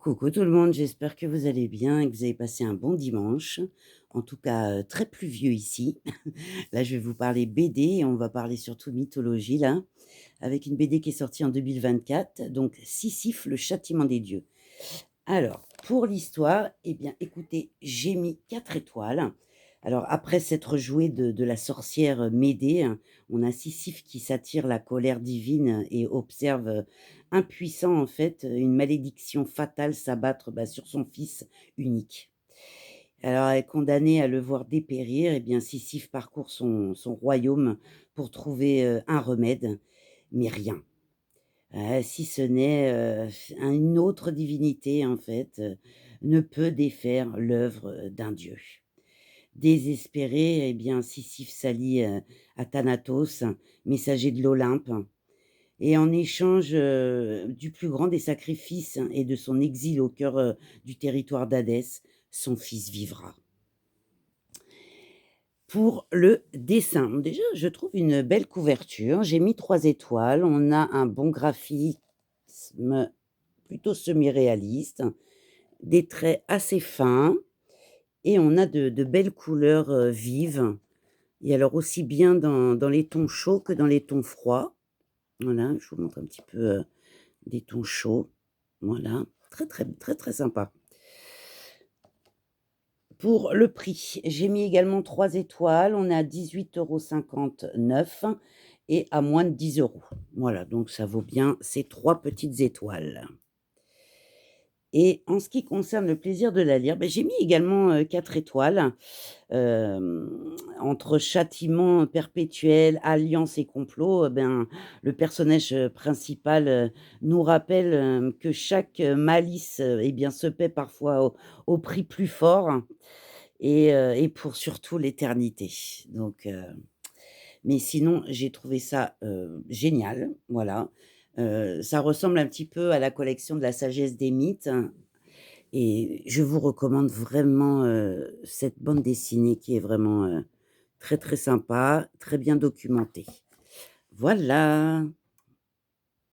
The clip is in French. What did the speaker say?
Coucou tout le monde, j'espère que vous allez bien et que vous avez passé un bon dimanche. En tout cas, très pluvieux ici. Là, je vais vous parler BD et on va parler surtout mythologie là, avec une BD qui est sortie en 2024, donc Sisyphe, le châtiment des dieux. Alors, pour l'histoire, eh bien, écoutez, j'ai mis 4 étoiles. Alors, après s'être joué de la sorcière Médée, on a Sisyphe qui s'attire la colère divine et observe, impuissant, en fait, une malédiction fatale s'abattre, bah, sur son fils unique. Alors, condamné à le voir dépérir, eh bien, Sisyphe parcourt son royaume pour trouver, un remède, mais rien. Si ce n'est, une autre divinité en fait, ne peut défaire l'œuvre, d'un dieu. Désespéré, eh bien Sisyphe s'allie, à Thanatos, messager de l'Olympe et en échange, du plus grand des sacrifices et de son exil au cœur, du territoire d'Hadès, son fils vivra. Pour le dessin, déjà, je trouve une belle couverture. J'ai mis 3 étoiles. On a un bon graphisme plutôt semi-réaliste, des traits assez fins et on a de belles couleurs, vives et alors aussi bien dans les tons chauds que dans les tons froids. Voilà, je vous montre un petit peu, des tons chauds. Voilà, très, très, très, très sympa. Pour le prix, j'ai mis également 3 étoiles. On est à 18,59 € et à moins de 10 €. Voilà, donc ça vaut bien ces 3 petites étoiles. Et en ce qui concerne le plaisir de la lire, beh, j'ai mis également, 4 étoiles. Entre châtiment perpétuel, alliance et complot, ben, le personnage, principal, nous rappelle, que chaque, malice, eh bien, se paie parfois au prix plus fort et pour surtout l'éternité. Donc mais sinon, j'ai trouvé ça, génial, voilà. Ça ressemble un petit peu à la collection de la sagesse des mythes et je vous recommande vraiment, cette bande dessinée qui est vraiment, très, très sympa, très bien documentée. Voilà.